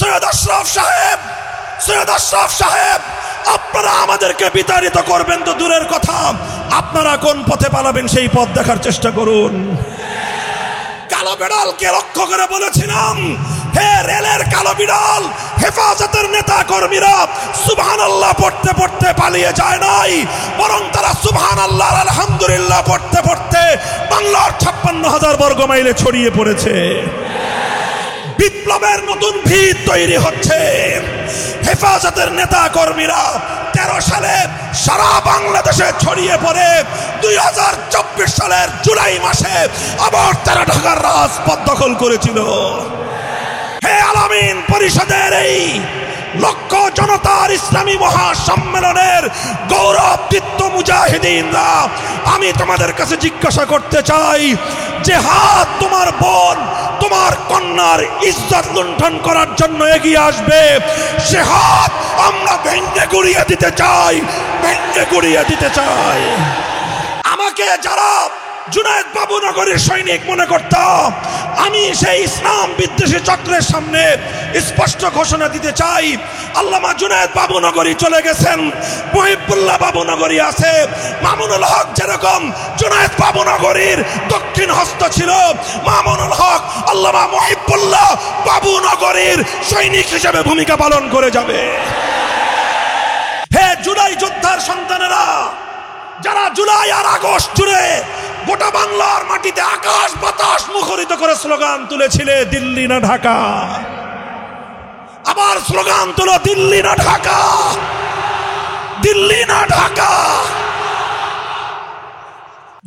সৈয়দ আশরাফ সাহেব আপনারা আমাদেরকে বিতাড়িত করবেন তো দূরের কথা, আপনারা কোন পথে পালাবেন সেই পথ দেখার চেষ্টা করুন। কালো বিড়ালকে লক্ষ্য করে বলেছিলাম, হে রেলের কালো বিড়াল, হেফাজতের নেতা কর্মীরা সুবহানাল্লাহ পড়তে পড়তে পালিয়ে যায় নাই, বরং তারা সুবহানাল্লাহ আলহামদুলিল্লাহ পড়তে পড়তে বাংলার 56,000 বর্গ মাইলে ছড়িয়ে পড়েছে। বিপ্লবের নতুন ভিত তৈরি হচ্ছে। হেফাজতের নেতা কর্মীরা 13 সালে সারা বাংলাদেশে ছড়িয়ে পড়ে 2024 সালের জুলাই মাসে আবার তারা ঢাকার রাজপথ দখল করেছিল। হে আলামিন পরিষদের এই লক্ষ জনতার ইসলামী মহাসম্মেলনের গৌরবদীপ্ত মুজাহিদিনরা, আমি তোমাদের কাছে জিজ্ঞাসা করতে চাই, যে হাত তোমার বোন তোমার কন্যার ইজ্জত লুণ্ঠন করার জন্য এগিয়ে আসবে, সে হাত আমরা ভেঙে গুড়িয়ে দিতে চাই। আমাকে যারা জুনায়েদ বাবুনগরীর সৈনিক মনে করতাম, আমি সেই ইসলাম বিদ্বেষী চক্রের সামনে স্পষ্ট ঘোষণা দিতে চাই, আল্লামা জুনায়েদ বাবুনগরী চলে গেছেন, মুহিবুল্লাহ বাবুনগরী আছে। মামুনুল হক যেরকম জুনায়েদ বাবুনগরীর দক্ষিণ হস্ত ছিল, মামুনুল হক আল্লামা মুহিবুল্লাহ বাবুনগরীর সৈনিক হিসেবে ভূমিকা পালন করে যাবে। হে জুলাই যোদ্ধার সন্তানেরা, যারা জুলাই আর আগস্ট জুড়ে গোটা বাংলার মাটিতে আকাশ বাতাস মুখরিত করে স্লোগান তুলেছিলে, দিল্লি না ঢাকা, আবার স্লোগান তুলো, দিল্লি না ঢাকা, দিল্লি না ঢাকা।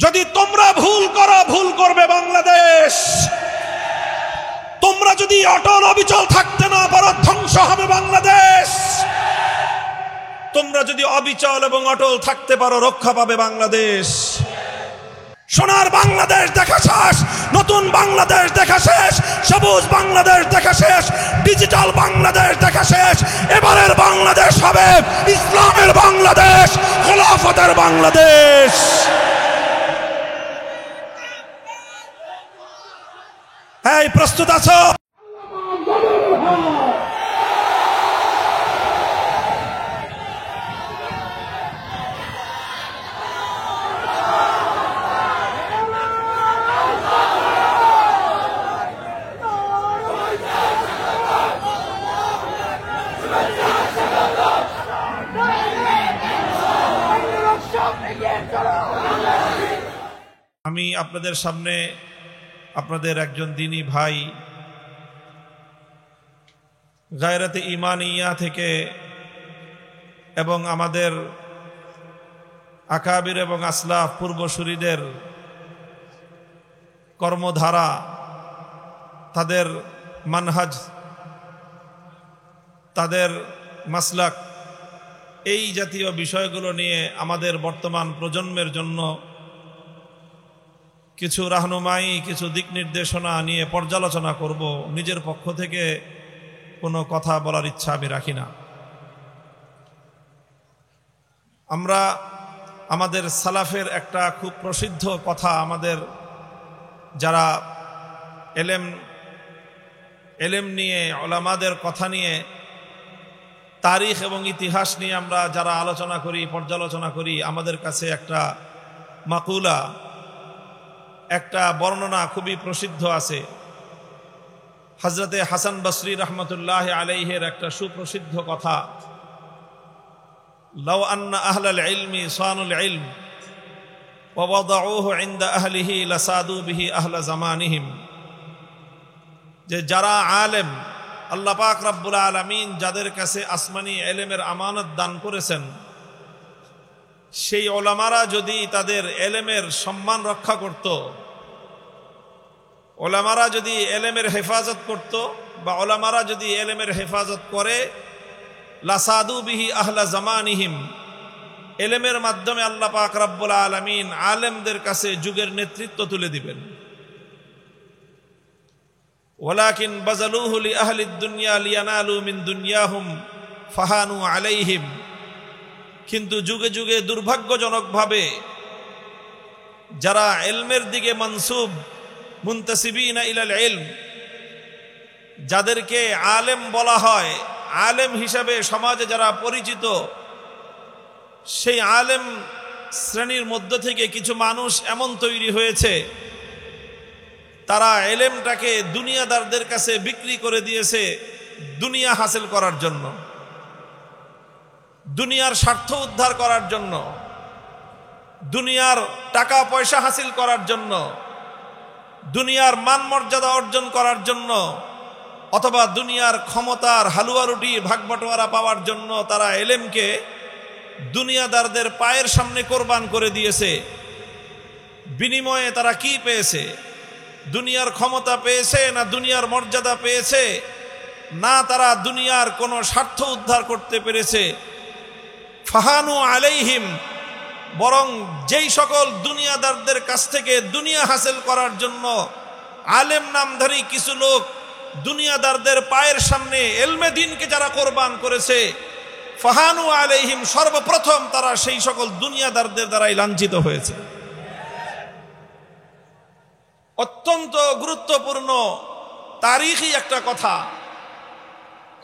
যদি তোমরা ভুল করো, ভুল করবে বাংলাদেশ। তোমরা যদি অটল অবিচল থাকতে না পারো, ধ্বংস হবে বাংলাদেশ। তোমরা যদি অবিচল এবং অটল থাকতে পারো, রক্ষা পাবে বাংলাদেশ। সোনার বাংলাদেশ দেখা শেষ, নতুন বাংলাদেশ দেখা শেষ, সবুজ বাংলাদেশ দেখা শেষ, ডিজিটাল বাংলাদেশ দেখা শেষ। এবারের বাংলাদেশ হবে ইসলামের বাংলাদেশ, খেলাফতের বাংলাদেশ। এই প্রস্তুত আছো? আমি আপনাদের সামনে আপনাদের একজন দিনী ভাই, গায়রাতে ঈমানিয়া থেকে এবং আমাদের আকাবির এবং আসলাফ পূর্বসূরীদের কর্মধারা, তাদের মানহাজ, তাদের মাসলাক, এই জাতীয় বিষয়গুলো নিয়ে আমাদের বর্তমান প্রজন্মের জন্য কিছু রাহনুমাই, কিছু দিক নির্দেশনা নিয়ে পর্যালোচনা করব। নিজের পক্ষ থেকে কোনো কথা বলার ইচ্ছা আমি রাখি না। আমরা আমাদের সালাফের একটা খুব প্রসিদ্ধ কথা, আমাদের যারা এলেম নিয়ে, উলামাদের কথা নিয়ে, তারিখ এবং ইতিহাস নিয়ে আমরা যারা আলোচনা করি, পর্যালোচনা করি, আমাদের কাছে একটা মাকুলা, একটা বর্ণনা খুবই প্রসিদ্ধ আছে। হযরতে হাসান বসরি রহমতুল্লাহ আলাইহির একটা সুপ্রসিদ্ধ কথা, লাউ আন্না আহলাল ইলমি সানুল ইলম ওয়া ওয়াদাউহু ইনদা আহলিহি লাসাদু বিহি আহলা জামানিহিম, যে যারা আলেম, আল্লাহ পাক রব্বুল আলামিন যাদের কাছে আসমানি ইলমের আমানত দান করেছেন, সেই ওলামারা যদি তাদের এলেমের সম্মান রক্ষা করত, ওলামারা যদি এলেমের হেফাজত করত, বা ওলামারা যদি এলেমের হেফাজত করে, লাসাদু বিহি আহলা জামানিহিম, এলেমের মাধ্যমে আল্লাহ পাক রব্বুল আলামিন আলেমদের কাছে যুগের নেতৃত্ব তুলে দিবেন। ওয়ালাকিন বাযালুহু লি আহলিদ দুনিয়া লিয়ানালু মিন দুনিয়াহুম ফাহানু আলাইহিম, কিন্তু যুগে যুগে দুর্ভাগ্যজনকভাবে যারা ইলমের দিকে মানসুব, মুনতাসিবিনা ইলাল ইলম, যাদেরকে আলেম বলা হয়, আলেম হিসাবে সমাজে যারা পরিচিত, সেই আলেম শ্রেণীর মধ্য থেকে কিছু মানুষ এমন তৈরি হয়েছে, তারা এলেমটাকে দুনিয়াদারদের কাছে বিক্রি করে দিয়েছে দুনিয়া হাসিল করার জন্য, দুনিয়ার স্বার্থ উদ্ধার করার জন্য, দুনিয়ার টাকা পয়সা হাসিল করার জন্য, দুনিয়ার মান মর্যাদা অর্জন করার জন্য, অথবা দুনিয়ার ক্ষমতার হালুয়া রুটি ভাগবটোয়ারা পাওয়ার জন্য তারা এলেমকে দুনিয়াদারদের পায়ের সামনে কোরবান করে দিয়েছে। বিনিময়ে তারা কি পেয়েছে? দুনিয়ার ক্ষমতা পেয়েছে না দুনিয়ার মর্যাদা পেয়েছে? না, তারা দুনিয়ার কোনো স্বার্থ উদ্ধার করতে পেরেছে। ফাহানু আলাইহিম, বরং যেই সকল দুনিয়াদারদের কাছ থেকে দুনিয়া হাসিল করার জন্য আলেম নামধারী কিছু লোক দুনিয়াদারদের পায়ের সামনে এলমে দ্বীনকে যারা কোরবান করেছে, ফাহানু আলাইহিম, সর্বপ্রথম তারা সেই সকল দুনিয়াদারদের দ্বারাই লাঞ্ছিত হয়েছে। অত্যন্ত গুরুত্বপূর্ণ তারিখী একটা কথা,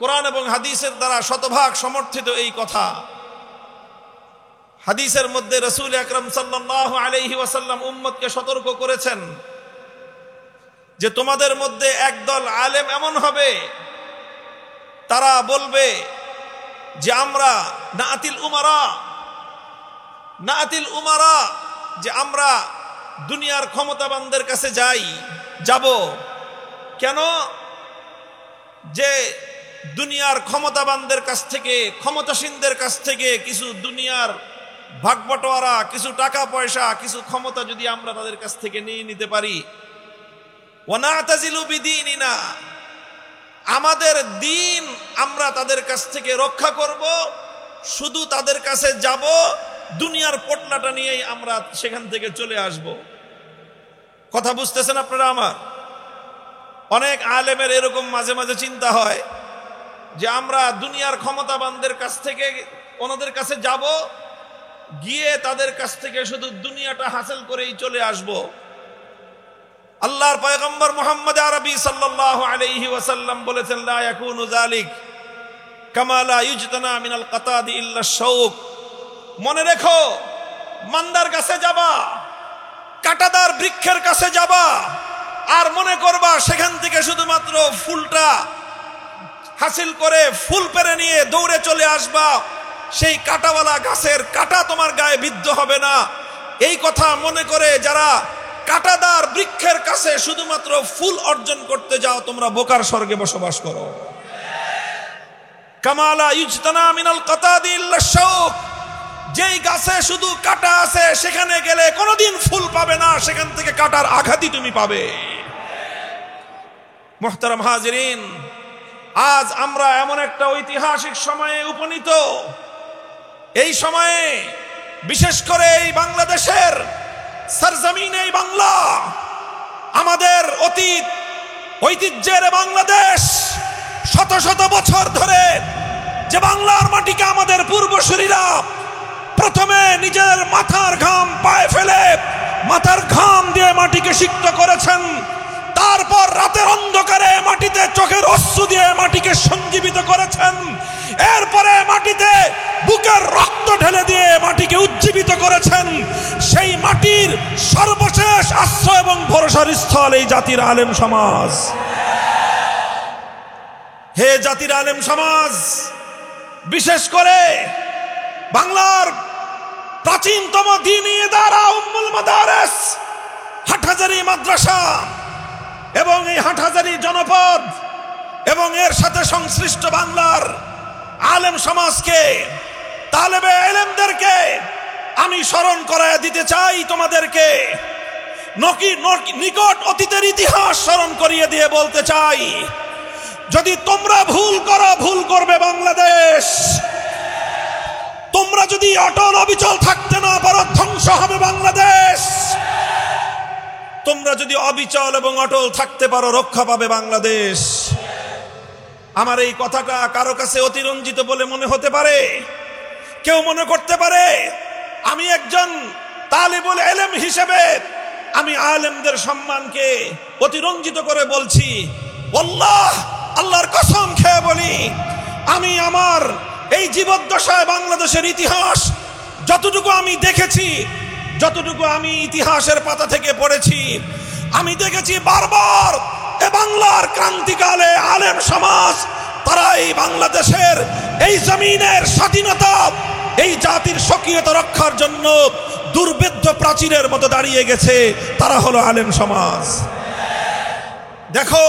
কোরআন এবং হাদিসের দ্বারা শতভাগ সমর্থিত এই কথা। হাদিসের মধ্যে রাসূল আকরাম সাল্লাল্লাহু আলাইহি ওয়াসাল্লাম উম্মতকে সতর্ক করেছেন যে তোমাদের মধ্যে একদল আলেম এমন হবে, তারা বলবে যে আমরা নাআতিল উমারা, যে আমরা দুনিয়ার ক্ষমতাবানদের কাছে যাব। কেন? যে দুনিয়ার ক্ষমতাবানদের কাছ থেকে, ক্ষমতাসীনদের কাছ থেকে কিছু দুনিয়ার ভাগবটোয়ারা, কিছু টাকা পয়সা, কিছু ক্ষমতা যদি আমরা তাদের কাছ থেকে নিয়ে নিতে পারি, ওয়ানাতাজিলু বিদীনিনা, আমাদের দিন আমরা তাদের কাছ থেকে রক্ষা করব, শুধু তাদের কাছে যাব, দুনিয়ার পোটলাটা নিয়েই আমরা সেখান থেকে চলে আসব। কথা বুঝতেছেন আপনারা আমার? অনেক আলেমের এরকম মাঝে মাঝে চিন্তা হয় যে আমরা দুনিয়ার ক্ষমতাবানদের কাছ থেকে ওনাদের কাছে যাব, গিয়ে তাদের কাছ থেকে শুধু দুনিয়াটা হাসিল করেই চলে আসব। আল্লাহর পয়গম্বর মুহাম্মদ আরবি সাল্লাল্লাহু আলাইহি ওয়াসাল্লাম বলেছেন, লা ইয়াকুনু যালিক কামা লা ইউজতানা মিনাল কাতাদি ইল্লা শাউক। মনে রেখো, মান্দার কাছে যাবা, কাঁটাদার বৃক্ষের কাছে যাবা, আর মনে করবা সেখান থেকে শুধুমাত্র ফুলটা হাসিল করে ফুল পেরে নিয়ে দৌড়ে চলে আসবা, সেই কাঁটাওয়ালা গাছের কাঁটা তোমার গায়ে বিদ্ধ হবে না। এই কথা মনে করে যারা কাঁটাদার বৃক্ষের কাছে শুধুমাত্র ফুল অর্জন করতে যাও, তোমরা বোকার স্বর্গে বসবাস করো। কামালা ইউজতানা মিনাল কাতাদি ইল্লা শাউক, যেই গাছে শুধু কাঁটা আছে সেখানে গেলে কোনোদিন ফুল পাবে না, সেখান থেকে কাঁটার আঘাতই তুমি পাবে। মুহতারাম হাজিরিন, আজ আমরা এমন একটা ঐতিহাসিক সময়ে উপনীত, এই সময়ে বিশেষ করে এই বাংলাদেশের সরজমিন, এই বাংলা আমাদের অতীত ঐতিহ্যের বাংলাদেশ, শত শত বছর ধরে যে বাংলার মাটিকে আমাদের পূর্বসূরীরা প্রথমে নিজের মাথার ঘাম পায়ে ফেলে মাথার ঘাম দিয়ে মাটিকে সিক্ত করেছেন, তারপর রাতের অন্ধকারে মাটিতে চোখের অশ্রু দিয়ে মাটিকে সঞ্জীবিত করেছেন, এরপরে মাটিতে বুকের রক্ত ঢেলে দিয়ে মাটিকে উজ্জীবিত করেছেন। সেই মাটির সর্বশেষ আশ্রয় এবং ভরসার স্থল এই জাতির আলেম সমাজ। হে জাতির আলেম সমাজ, বিশেষ করে বাংলার প্রাচীনতম দ্বীনি ইদারা উম্মুল মাদারিস হাটহাজারী মাদ্রাসা এবং এই হাটহাজারী জনপদ এবং এর সাথে সংশ্লিষ্ট বাংলার আলেম সমাজকে, তালেবে ইলমদেরকে আমি স্মরণ করায় দিতে চাই, তোমাদেরকে নিকট অতীতের ইতিহাস স্মরণ করিয়ে দিয়ে বলতে চাই, যদি তোমরা ভুল করো, ভুল করবে বাংলাদেশ। তোমরা যদি অটল অবিচল থাকতে না পারো, ধ্বংস হবে বাংলাদেশ। তোমরা যদি অবিচল এবং অটল থাকতে পারো, রক্ষা পাবে বাংলাদেশ। আমার এই কথাটা কারো কাছে অতিরঞ্জিত বলে মনে হতে পারে, কেউ মনে করতে পারে আমি একজন তালিবুল ইলম হিসেবে আমি আলেমদের সম্মানকে অতিরঞ্জিত করে বলছি। আল্লাহ আল্লাহর কসম খেয়ে বলি, আমি আমার এই জীবদ্দশায় বাংলাদেশের ইতিহাস যতটুকু আমি দেখেছি, যতটুকু আমি ইতিহাসের পাতা থেকে পড়েছি, আমি দেখেছি বারবার এ বাংলার ক্রান্তিকালে আলেম সমাজ তারা এই বাংলাদেশের এই জমিনের স্বাধীনতা, এই জাতির স্বকীয়তা রক্ষার জন্য দুর্ভেদ্য প্রাচীরের মতো দাঁড়িয়ে গেছে। তারা হলো আলেম সমাজ। দেখো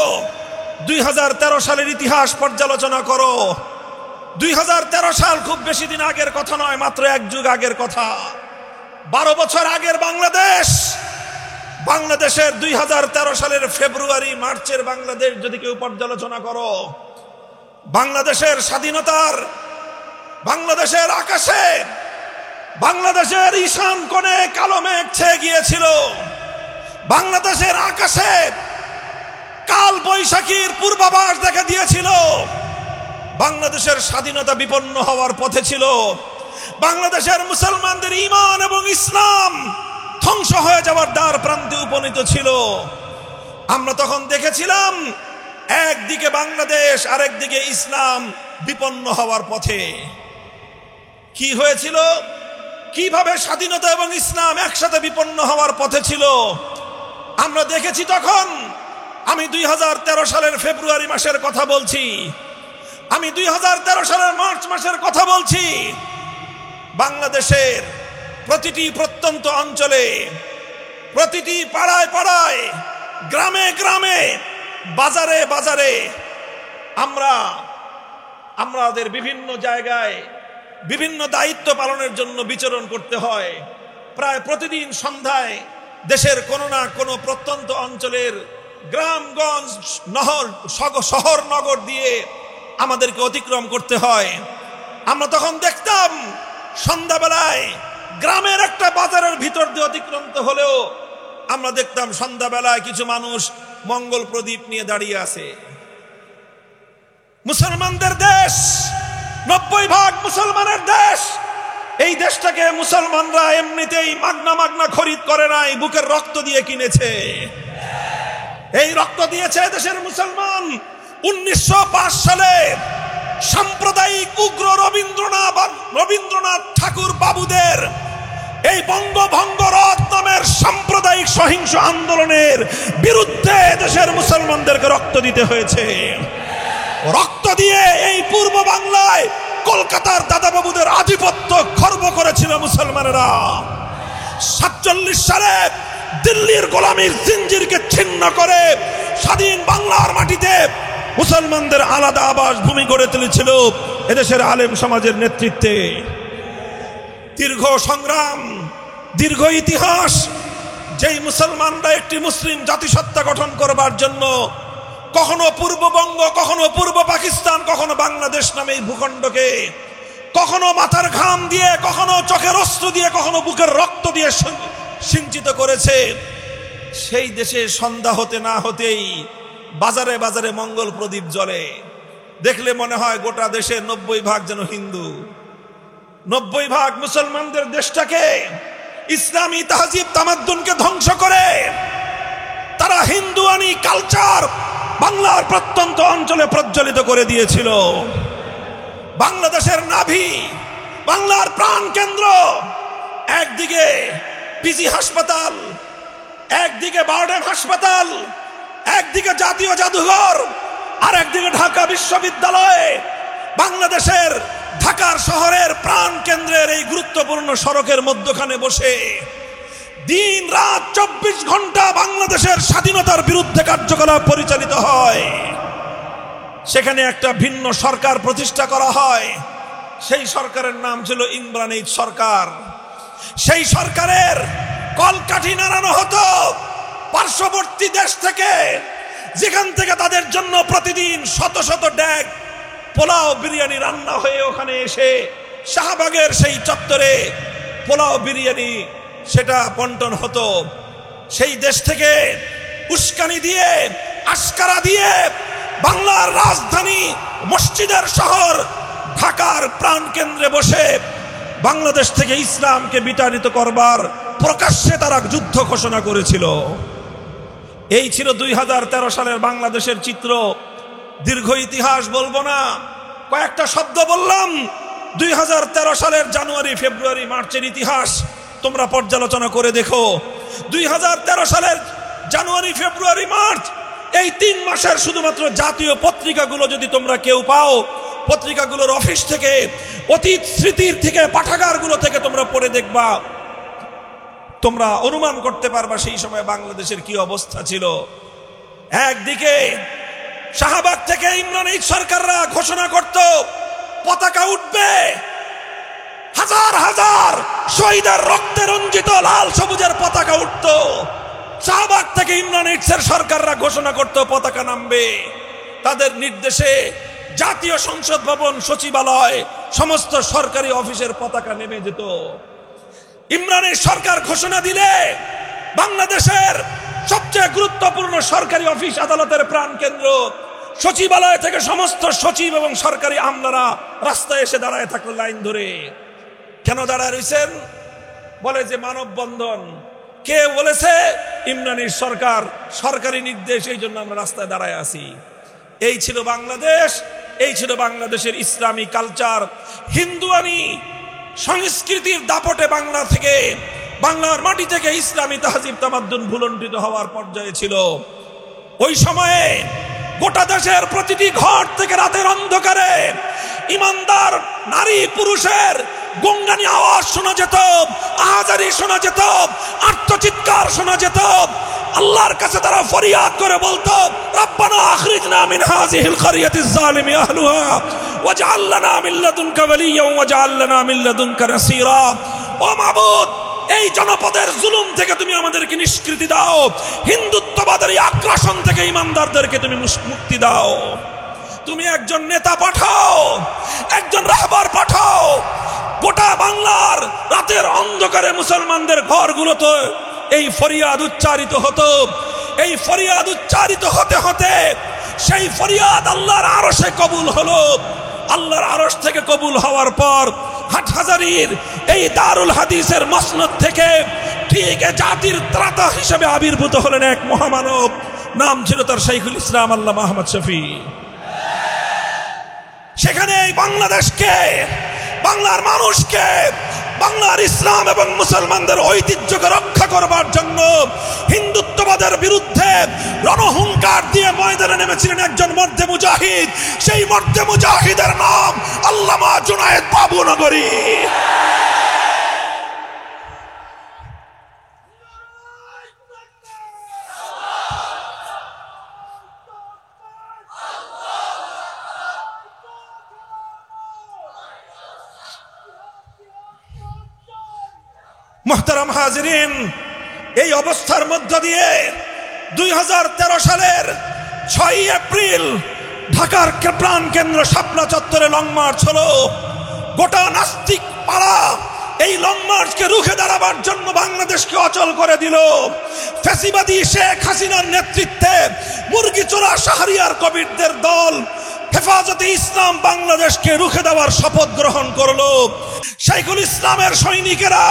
2013 সালের ইতিহাস পর্যালোচনা করো। 2013 সাল খুব বেশি দিন আগের কথা নয়, মাত্র এক যুগ আগের কথা। 12 বছর আগের বাংলাদেশ, বাংলাদেশের 2013 সালের ফেব্রুয়ারি মার্চের বাংলাদেশ যদি কেউ পর্যালোচনা করো, বাংলাদেশের স্বাধীনতার, বাংলাদেশের আকাশে, বাংলাদেশের ঈশান কোণে কালো মেঘ ছেয়ে গিয়েছিল। বাংলাদেশের আকাশে কাল বৈশাখীর পূর্বাভাস দেখা দিয়েছিল। বাংলাদেশের স্বাধীনতা বিপন্ন হওয়ার পথে ছিল। বাংলাদেশের মুসলমানদের ঈমান এবং ইসলাম ধ্বংস হয়ে যাওয়ার দ্বার প্রান্তে উপনীত ছিল। আমরা তখন দেখেছিলাম একদিকে বাংলাদেশ, আরেকদিকে ইসলাম বিপন্ন হওয়ার পথে। কি হয়েছিল? কিভাবে স্বাধীনতা এবং ইসলাম একসাথে বিপন্ন হওয়ার পথে ছিল আমরা দেখেছি তখন। আমি 2013 সালের ফেব্রুয়ারি মাসের কথা বলছি, আমি 2013 সালের মার্চ মাসের কথা বলছি। বাংলাদেশের প্রতিটি প্রত্যন্ত অঞ্চলে, প্রতিটি পাড়ায় পাড়ায়, গ্রামে গ্রামে, বাজারে বাজারে আমাদের বিভিন্ন জায়গায় বিভিন্ন দায়িত্ব পালনের জন্য বিচরণ করতে হয়। প্রায় প্রতিদিন সন্ধ্যায় দেশের কোনো না কোনো প্রত্যন্ত অঞ্চলের গ্রামগঞ্জ, শহর নগর দিয়ে আমাদেরকে অতিক্রম করতে হয়। আমরা তখন দেখতাম সন্ধ্যাবেলায় গ্রামের একটা বাজারের ভিতর দিয়ে অতিক্রান্ত হলেও আমরা দেখতাম সন্ধ্যাবেলায় কিছু মানুষ মঙ্গল প্রদীপ নিয়ে দাঁড়িয়ে আছে। মুসলমানদের দেশ, 90% মুসলমানের দেশ। এই দেশটাকে মুসলমানরা এমনিতেই মাগনা মাগনা খরিদ করে নাই, বুকের রক্ত দিয়ে কিনেছে। এই রক্ত দিয়েছে দেশের মুসলমান। 1905 সালে সাম্প্রদায়িক উগ্র রবীন্দ্রনাথ ঠাকুর বাবুদের এই বঙ্গভঙ্গ রদ নামের সাম্প্রদায়িক সহিংস আন্দোলনের বিরুদ্ধে দেশের মুসলমানদেরকে রক্ত দিতে হয়েছে। রক্ত দিয়ে এই পূর্ব বাংলায় কলকাতার দাদাবাবুদের আধিপত্য খর্ব করেছিল মুসলমানেরা। 47 সালে দিল্লির গোলামীর জিঞ্জিরকে ছিন্ন করে স্বাধীন বাংলার মাটিতে মুসলমানদের আলাদা আবাস ভূমি গড়ে তুলেছিল এদেশের আলেম সমাজের নেতৃত্বে। দীর্ঘ সংগ্রাম, দীর্ঘ ইতিহাস। যেই মুসলমানরা একটি মুসলিম জাতিসত্তা গঠন করবার জন্য কখনো পূর্ববঙ্গ, কখনো পূর্ব পাকিস্তান, কখনো বাংলাদেশ নামে এই ভূখণ্ডকে কখনো মাথার ঘাম দিয়ে, কখনো চোখের অস্ত্র দিয়ে, কখনো বুকের রক্ত দিয়ে সিঞ্চিত করেছে, সেই দেশে সন্ধ্যা হতে না হতেই বাজারে বাজারে মঙ্গল প্রদীপ জ্বলে। দেখলে মনে হয় গোটা দেশের 90% যেন হিন্দু। 90% মুসলমানদের দেশটাকে, ইসলামী তাহজিব তামাদ্দুনকে ধ্বংস করে তারা হিন্দুয়ানি কালচার বাংলার প্রত্যন্ত অঞ্চলে প্রজ্বলিত করে দিয়েছিল। বাংলাদেশের নাভি, বাংলার প্রাণ কেন্দ্র, একদিকে পিজি হাসপাতাল, একদিকে বারডেম হাসপাতাল, একদিকে জাতীয় জাদুঘর, আর একদিকে ঢাকা বিশ্ববিদ্যালয়। বাংলাদেশের ঢাকার শহরের প্রাণ কেন্দ্রের এই গুরুত্বপূর্ণ সড়কের মধ্যখানে বসে দিন রাত 24 ঘন্টা বাংলাদেশের স্বাধীনতার বিরুদ্ধে কার্যকলাপ পরিচালিত হয়। সেখানে একটা ভিন্ন সরকার প্রতিষ্ঠা করা হয়। সেই সরকারের নাম ছিল ইমরান এইচ সরকার। সেই সরকারের কলকাঠি নাড়ানো হতো পার্শ্ববর্তী দেশ থেকে, যেখান থেকে তাদের জন্য প্রতিদিন শত শত ড্যাগ পোলাও বিরিয়ানি রান্না হয়ে ওখানে এসে শাহবাগের সেই চত্বরে পোলাও বিরিয়ানি সেটা বন্টন হতো। সেই দেশ থেকে উস্কানি দিয়ে, আশকারা দিয়ে বাংলার রাজধানী মসজিদের শহর ঢাকার প্রাণ কেন্দ্রে বসে বাংলাদেশ থেকে ইসলামকে বিতাড়িত করবার প্রকাশ্যে তারা যুদ্ধ ঘোষণা করেছিল। এই ছিল 2013 সালের বাংলাদেশের চিত্র। দীর্ঘ ইতিহাস বলবো না, কয়েকটা শব্দ বললাম। 2013 সালের জানুয়ারি, ফেব্রুয়ারি, মার্চের ইতিহাস তোমরা পর্যালোচনা করে দেখো। 2013 সালের জানুয়ারি, ফেব্রুয়ারি, মার্চ এই 3 মাসের শুধুমাত্র জাতীয় পত্রিকাগুলো যদি তোমরা কেউ পাও, পত্রিকাগুলোর অফিস থেকে, অতীত স্মৃতির থেকে, পাঠাগারগুলো থেকে তোমরা পড়ে দেখবা, তোমরা অনুমান করতে পারবা সেই সময় বাংলাদেশের কি অবস্থা ছিল। একদিকে শাহবাগ থেকে ইমরান এইচ সরকাররা ঘোষণা করত পতাকা উঠবে, হাজার হাজার শহীদের রক্তে রঞ্জিত লাল সবুজের পতাকা উঠত। শাহবাগ থেকে ইমরান এইচের সরকাররা ঘোষণা করত পতাকা নামবে। তাদের নির্দেশে জাতীয় সংসদ ভবন, সচিবালয়, সমস্ত সরকারি অফিসের পতাকা নেমে যেত। ইমরানের সরকার ঘোষণা দিলে বাংলাদেশের সবচেয়ে গুরুত্বপূর্ণ সরকারি অফিস, আদালতের প্রাণকেন্দ্র, সচিবালয় থেকে সমস্ত সচিব এবং সরকারি আমলারা রাস্তায় এসে দাঁড়ায় থাকলো লাইন ধরে। কেন দাঁড়ায় রয়েছেন? বলে যে মানববন্ধন। কে বলেছে? ইমরানের সরকার, সরকারি নির্দেশ, এই জন্য আমরা রাস্তায় দাঁড়ায় আছি। এই ছিল বাংলাদেশ, এই ছিল বাংলাদেশের ইসলামী কালচার। হিন্দুয়ানি সংস্কৃতির দাপটে বাংলা থেকে, বাংলার মাটি থেকে ইসলামী তাহজিব তামাদ্দুন ভুলণ্ঠিত হওয়ার পর্যায়ে ছিল। ওই সময়ে গোটা দেশের প্রতিটি ঘর থেকে রাতের অন্ধকারে ইমানদার নারী পুরুষের গঙ্গানি আওয়াজ শোনা যেত, আহাজারি শোনা যেত, আর্তচিৎকার শোনা যেত। আল্লাহর কাছে তারা ফরিয়াদ করে বলতো, রব্বানা আখরিজনা মিন হাযিহিল কারিয়াতিজ যালিমি আহলুহা ওয়াজআল লানা মিন লাদুনকা ওয়ালিয়্যান ওয়াজআল লানা মিন লাদুনকা নাসীরা। ও মাবুদ, এই জনপদের জুলুম থেকে তুমি আমাদেরকে নিষ্কৃতি দাও, হিন্দুত্ববাদের এই আগ্রাসন থেকে ইমানদারদেরকে তুমি মুক্তি দাও। তুমি একজন নেতা পাঠাও, একজন রাহবার পাঠাও। গোটা বাংলার রাতের অন্ধকারে মুসলমানদের ঘরগুলোতে এই ফরিয়াদ উচ্চারিত হতো। এই ফরিয়াদ উচ্চারিত হতে হতে সেই ফরিয়াদ আল্লাহর আরশে কবুল হলো। আল্লাহর আরশ থেকে কবুল হওয়ার পর হাটহাজারীর এই দারুল হাদিসের মসনদ থেকে ঠিক জাতির ত্রাতা হিসেবে আবির্ভূত হলেন এক মহামানব। নাম ছিল তার শাইখুল ইসলাম আল্লামা আহমদ শফী। সেখানে এই বাংলাদেশকে, বাংলার মানুষকে, বাংলার ইসলাম এবং মুসলমানদের ঐতিহ্যকে রক্ষা করবার জন্য হিন্দুত্ববাদের বিরুদ্ধে রণহুঙ্কার দিয়ে ময়দানে নেমেছিলেন একজন মর্দে মুজাহিদ। সেই মর্দে মুজাহিদের নাম আল্লামা জুনায়েদ বাবু নগরী। মুহতারাম হাজিরিন, এই অবস্থার মধ্য দিয়ে 2013 সালের 6 এপ্রিল ঢাকার প্রাণ কেন্দ্র শাপলা চত্বরে লং মার্চ হলো। গোটা নাস্তিক পাড়া এই লং মার্চকে রুখে দাঁড়াবার জন্য বাংলাদেশকে অচল করে দিল। ফ্যাসিবাদী শেখ হাসিনার নেতৃত্বে মুরগি চোরা শাহরিয়ার কবিরদের দল হেফাজতে ইসলাম বাংলাদেশকে রুখে দেওয়ার শপথ গ্রহণ করলো। শাইখুল ইসলামের সৈনিকেরা,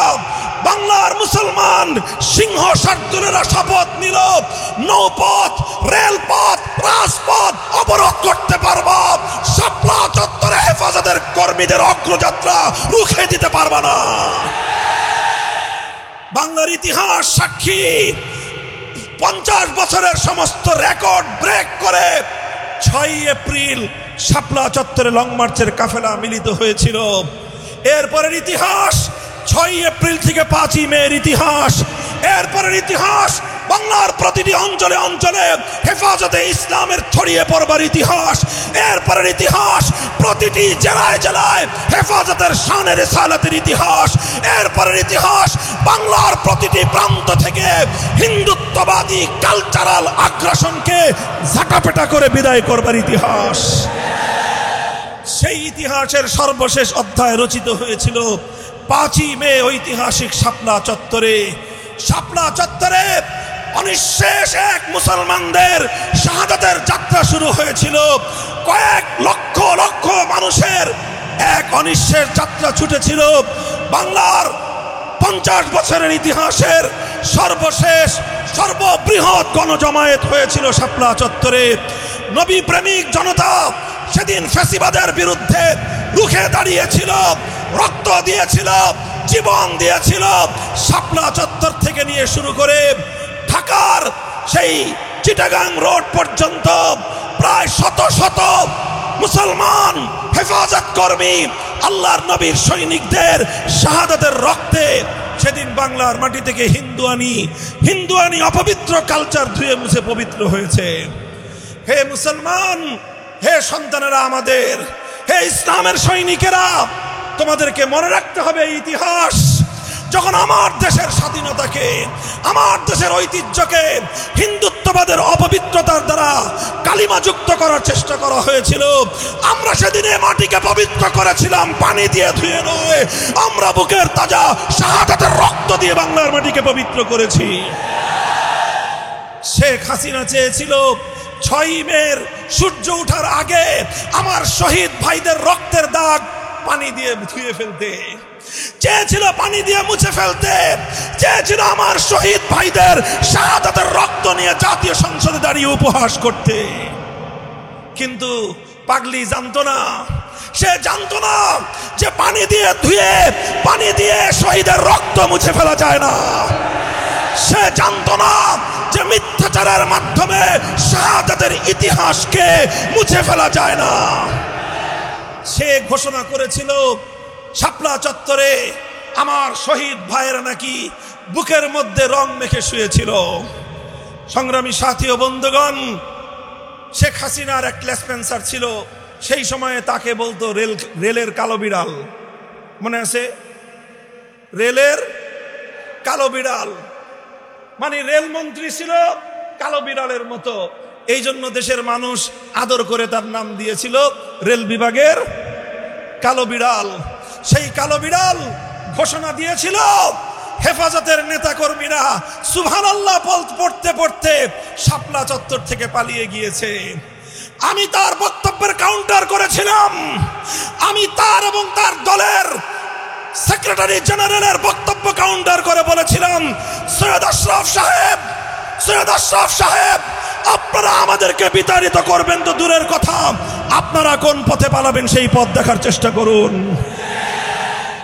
বাংলার মুসলমান সিংহ শার্দুলেরা শপথ নিল, নৌপথ, রেলপথ, রাজপথ অবরোধ করতে পারবা, শাপলা চত্বরে হেফাজতের কর্মীদের অগ্রযাত্রা রুখে দিতে পারবা না। বাংলার ইতিহাস সাক্ষী, 50 বছরের সমস্ত রেকর্ড ব্রেক করে 6 এপ্রিল শাপলা চত্বরে লং মার্চের কাফেলা মিলিত হয়েছিল। এরপরের ইতিহাস 6 এপ্রিল থেকে 5 মের ইতিহাস। এরপরের ইতিহাস বাংলার প্রতিটি অঞ্চলে অঞ্চলে হেফাজতে ইসলামের ছড়িয়ে পড়বার ইতিহাস। এরপরের ইতিহাস প্রতিটি জেলায় জেলায় হেফাজতের শানের রিসালাতের ইতিহাস। এরপরের ইতিহাস বাংলার প্রতিটি প্রান্ত থেকে হিন্দুত্ববাদী কালচারাল আগ্রাসনকে ঝাঁটাপেটা করে বিদায় করবার ইতিহাস। সেই ইতিহাসের সর্বশেষ অধ্যায় রচিত হয়েছিল 5 মে ঐতিহাসিক শাপলা চত্বরে। শাপলা চত্বরে অনিঃশেষ এক মুসলমানদের শাহাদাতের যাত্রা শুরু হয়েছিল। কয়েক লক্ষ লক্ষ মানুষের এক অনিঃশেষ যাত্রা ছুটেছিল। বাংলার 50 বছরের ইতিহাসের সর্বশেষ সর্ববৃহৎ গণজমায়েত হয়েছিল শাপলা চত্বরে। নবী প্রেমিক জনতা সেদিন ফ্যাসিবাদের বিরুদ্ধে রুখে দাঁড়িয়েছিল, রক্ত দিয়েছিল, জীবন দিয়েছিল। শাপলা চত্বর থেকে নিয়ে শুরু করে ঢাকার সেই চিটাগাং রোড পর্যন্ত প্রায় শত শত মুসলমান হেফাজত কর্মী আল্লাহর নবীর সৈনিকদের শাহাদাতের রক্তে সেদিন বাংলার মাটি থেকে হিন্দুয়ানি অপবিত্র কালচার ধুয়ে মুছে পবিত্র হয়েছে। হে মুসলমান, হে সন্তানেরা আমাদের, হে ইসলামের সৈনিকেরা, তোমাদেরকে মনে রাখতে হবে এই ইতিহাস। যখন আমার দেশের স্বাধীনতাকে, আমার দেশের ঐতিহ্যকে হিন্দুত্ববাদের অপবিত্রতার দ্বারা কালিমাযুক্ত করার চেষ্টা করা হয়েছিল, আমরা সেদিনে মাটিকে পবিত্র করেছিলাম পানি দিয়ে ধুয়ে নয়, আমরা বুকের তাজা শাহাদাতের রক্ত দিয়ে বাংলার মাটিকে পবিত্র করেছি। শেখ হাসিনা চেয়েছিল 6 মের সূর্য ওঠার আগে আমার শহীদ ভাইদের রক্তের দাগ পানি দিয়ে ধুয়ে ফেলতে, চেয়েছিল পানি দিয়ে মুছে ফেলতে, চেয়েছিল আমার শহীদ ভাইদের শাহাদাতের রক্ত নিয়ে জাতীয় সংসদে দাঁড়িয়ে উপহাস করতে। কিন্তু পাগলি জানতো না, সে জানতো না যে পানি দিয়ে ধুয়ে, পানি দিয়ে শহীদের রক্ত মুছে ফেলা যায় না। সে জানতো না যে মিথ্যাচারের মাধ্যমে শাহাদাতের ইতিহাসকে মুছে ফেলা যায় না। সে ঘোষণা করেছিল শাপলা চত্বরে আমার শহীদ ভাইয়েরা নাকি বুকের মধ্যে রং মেখে শুয়েছিল। সংগ্রামী সাথী ও বন্ধুগণ, শেখ হাসিনার এক লেসপেন্সার ছিল, সেই সময়ে তাকে বলতো রেলের কালো বিড়াল। মনে আছে? রেলের কালো বিড়াল, মানে রেলমন্ত্রী ছিল কালো বিড়ালের মতো। এই জন্য দেশের মানুষ আদর করে তার নাম দিয়েছিল রেল বিভাগের কালো বিড়াল। সেই কালো বিড়াল ঘোষণা দিয়েছিল, হেফাজতের নেতা কর্মীরা সুবহানাল্লাহ পড়তে পড়তে শাপলা চত্বর থেকে পালিয়ে গিয়েছে। আমি তার বক্তব্যের কাউন্টার করেছিলাম। আমি তার এবং তার দলের সেক্রেটারি জেনারেলের বক্তব্য কাউন্টার করে বলেছিলাম, সৈয়দ আশরাফ সাহেব, আপনারা আমাদেরকে বিতাড়িত করবেন তো দূরের কথা, আপনারা কোন পথে পালাবেন সেই পথ দেখার চেষ্টা করুন।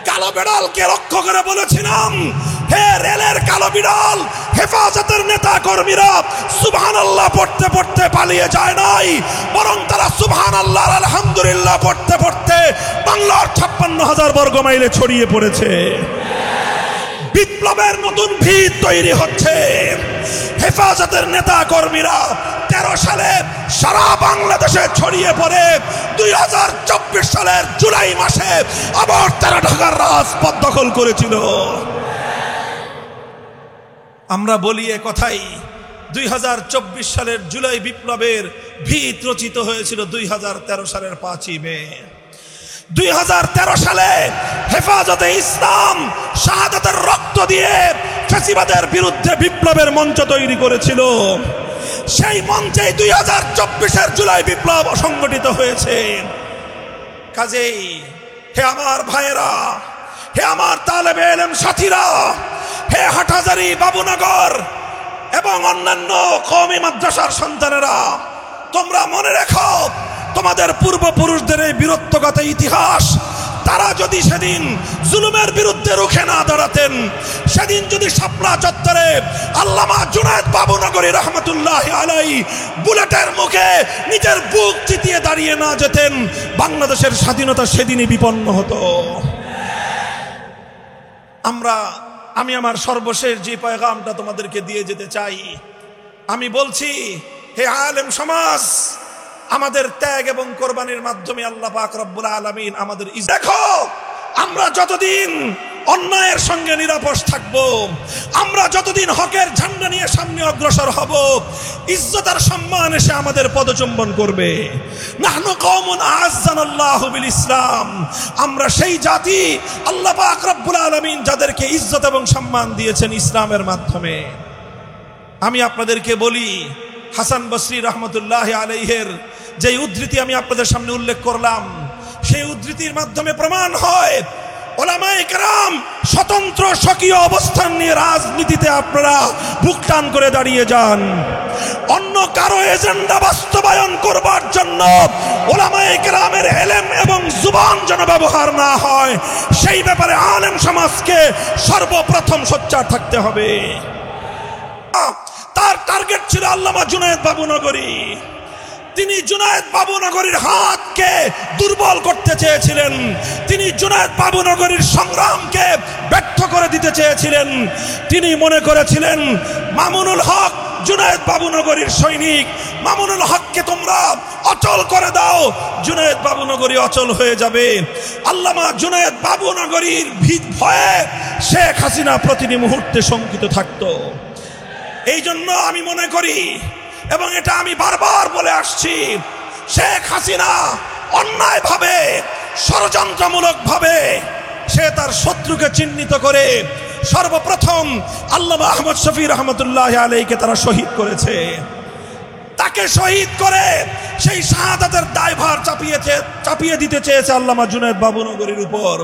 কালো বিড়ালকে লক্ষ্য করে বলেছিলাম, হে রেলের কালো বিড়াল, হেফাজতের নেতা কর্মীরা সুবহানাল্লাহ পড়তে পড়তে পালিয়ে যায় নাই, বরং তারা সুবহানাল্লাহ আলহামদুলিল্লাহ পড়তে পড়তে বাংলার 56,000 বর্গ মাইলে ছড়িয়ে পড়েছে। বিপ্লবের নতুন ভিত তৈরি হচ্ছে। হেফাজতের নেতা কর্মীরা 13 সালে সারা বাংলাদেশে ছড়িয়ে পড়ে 2024 সালের জুলাই মাসে আবার তারা ঢাকার রাজপথ দখল করেছিল। আমরা বলি এ কথাই, 2024 সালের জুলাই বিপ্লবের ভিত রচিত হয়েছিল 2013 সালের 5ই মে। 2013 সালে হেফাজতে ইসলাম শাহাদাতের রক্ত দিয়ে ফ্যাসিবাদের বিরুদ্ধে বিপ্লবের মঞ্চ তৈরি করেছিল। সেই মঞ্চে 2024-এর জুলাই বিপ্লব সংগঠিত হয়েছে। কাজেই হে আমার ভাইয়েরা, হে আমার তালেবে ইলম সাথীরা, হে হাটহাজারী, বাবুনগর এবং অন্যান্য কওমি মাদ্রাসার সন্তানেরা, তোমরা মনে রেখো, তোমাদের পূর্বপুরুষদের এই বীরত্বগাথা ইতিহাস, তারা যদি সেদিন জুলুমের বিরুদ্ধে রুখে না দাঁড়াতেন, সেদিন যদি শাপলা চত্বরে আল্লামা জুনায়েদ বাবুনগরী রহমতুল্লাহ আলাইহি বুলেটের মুখে নিজের বুক চিতিয়ে দাঁড়িয়ে না যেতেন, বাংলাদেশের স্বাধীনতা সেদিনই বিপন্ন হতো। আমি আমার সর্বশেষ যে পয়গামটা তোমাদেরকে দিয়ে যেতে চাই, আমি বলছি, হে আলেম সমাজ, আমাদের ত্যাগ এবং কোরবানির মাধ্যমে আল্লাহ পাক রব্বুল আলামিন আমাদের দেখো, আমরা যতদিন অন্যায়ের সঙ্গে নিরাপদ থাকব, আমরা যতদিন হকের ঝান্ডা নিয়ে সামনে অগ্রসর হব, ইজ্জত আর সম্মান এসে আমাদের পদচুম্বন করবে। নাহনু কওমুন আ'আজ্জানাল্লাহু বিল ইসলাম, আমরা সেই জাতি আল্লাহ পাক রব্বুল আলামিন যাদেরকে ইজ্জত এবং সম্মান দিয়েছেন ইসলামের মাধ্যমে। আমি আপনাদেরকে বলি, হাসান বসরি রহমতুল্লাহ আলাইহির যে উদ্ধৃতি আমি আপনাদের সামনে উল্লেখ করলাম, সেই উদ্ধৃতির মাধ্যমে প্রমাণ হয় ওলামায়ে কেরাম স্বতন্ত্র স্বকীয় অবস্থান নিয়ে রাজনীতিতে আপনারা বুক টান করে দাঁড়িয়ে যান। অন্য কারো এজেন্ডা বাস্তবায়ন করবার জন্য ওলামায়ে কেরামের এলেম এবং জুবান যেন ব্যবহার না হয়, সেই ব্যাপারে আলেম সমাজকে সর্বপ্রথম সোচ্চার থাকতে হবে। তার টার্গেট ছিল আল্লামা জুনায়েদ বাবুনগরী। তিনি জুনায়েদ বাবুনগরীর হাতকে দুর্বল করতে চেয়েছিলেন, তিনি জুনায়েদ বাবুনগরীর সংগ্রামকে ব্যর্থ করে দিতে চেয়েছিলেন। তিনি মনে করেছিলেন মামুনুল হক জুনায়েদ বাবুনগরীর সৈনিক, মামুনুল হককে তোমরা অচল করে দাও, জুনায়েদ বাবুনগরী অচল হয়ে যাবে। আল্লামা জুনায়েদ বাবুনগরীর ভয়ে শেখ হাসিনা প্রতিটি মুহূর্তে শঙ্কিত থাকতো। এই জন্য আমি মনে করি, এবং এটা আমি বারবার বলে আসছি, শেখ হাসিনা অন্যায়ভাবে ষড়যন্ত্রমূলকভাবে সে তার শত্রুকে চিহ্নিত করে সর্বপ্রথম আল্লামা আহমদ শফি রহমতুল্লাহ আলাইহিকে তারা শহীদ করেছে। তাকে শহীদ করে সেই শাহাদাতের দায়ভার চাপিয়ে দিতে চেয়েছে আল্লামা জুনায়েদ বাবুনগরীর উপর।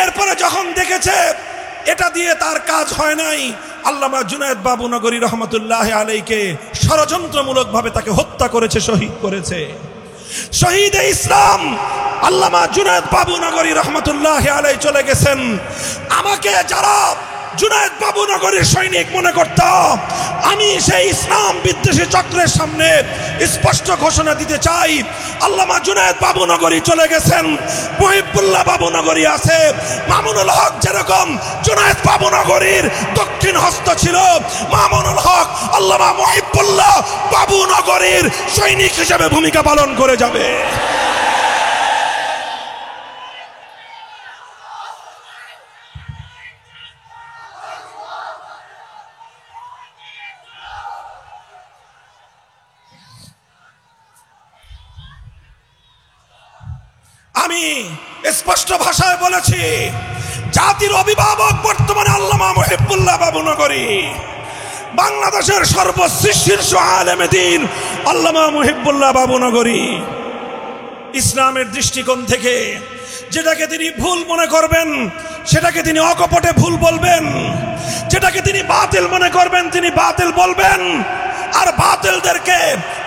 এরপরে যখন দেখেছে এটা দিয়ে তার কাজ হয় নাই, আল্লামা জুনায়েদ বাবুনগরী রহমতুল্লাহ আলাইহিকে ষড়যন্ত্রমূলকভাবে তাকে হত্যা করেছে, শহীদ করেছে। শহীদে ইসলাম আল্লামা জুনায়েদ বাবুনগরী রহমতুল্লাহ আলাইহি চলে গেছেন। আমাকে যারা জুনায়েদ বাবুনগরীর সৈনিক মনে করত, আমি সেই ইসলাম বিদ্বেষী চক্রের সামনে স্পষ্ট ঘোষণা দিতে চাই, আল্লামা জুনায়েদ বাবুনগরী চলে গেছেন, মুহিবুল্লাহ বাবুনগরী আছে। মামুনুল হক যেরকম জুনায়েদ বাবুনগরীর দক্ষিণ হস্ত ছিল, মামুনুল হক আল্লামা মুহিবুল্লাহ বাবুনগরীর সৈনিক হিসেবে ভূমিকা পালন করে যাবে। আমি স্পষ্ট ভাষায় বলেছি, জাতির অভিভাবক বর্তমানে আল্লামা মুহিবুল্লাহ বাবুনগরী, বাংলাদেশের সর্বশীর্ষ আলেমে দ্বীন আল্লামা মুহিবুল্লাহ বাবুনগরী। ইসলামের দৃষ্টিকোণ থেকে যেটাকে তিনি ভুল মনে করবেন সেটাকে তিনি অকপটে ভুল বলবেন, যেটাকে তিনি বাতিল মনে করবেন তিনি বাতিল বলবেন, আর বাতিলদেরকে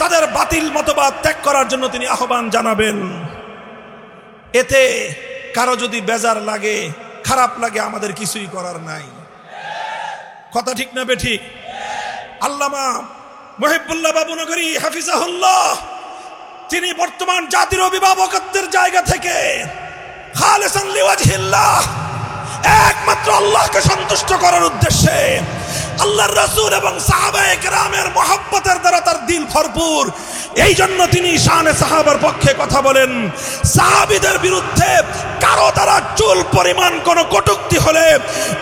তাদের বাতিল মতবাদ ত্যাগ করার জন্য তিনি আহ্বান জানাবেন। এতে কারো যদি বেজার লাগে, খারাপ লাগে, আমাদের কিছুই করার নাই। কথা ঠিক না বেঠিক? আল্লামা মুহিবুল্লাহ বাবুনগরী হাফিজাহুল্লাহ তিনি বর্তমান জাতির অভিভাবকত্বের জায়গা থেকে খালিসান লিওয়াজহিল্লাহ, একমাত্র আল্লাহকে সন্তুষ্ট করার উদ্দেশ্যে, আল্লাহর রাসূল এবং সাহাবায়ে কেরামের মহব্বতের দ্বারা তার দিল ভরপুর, এই জন্য তিনি শানে সাহাবার পক্ষে কথা বলেন। সাহাবীদের বিরুদ্ধে কারো দ্বারা চুল পরিমাণ কোনো কটূক্তি হলে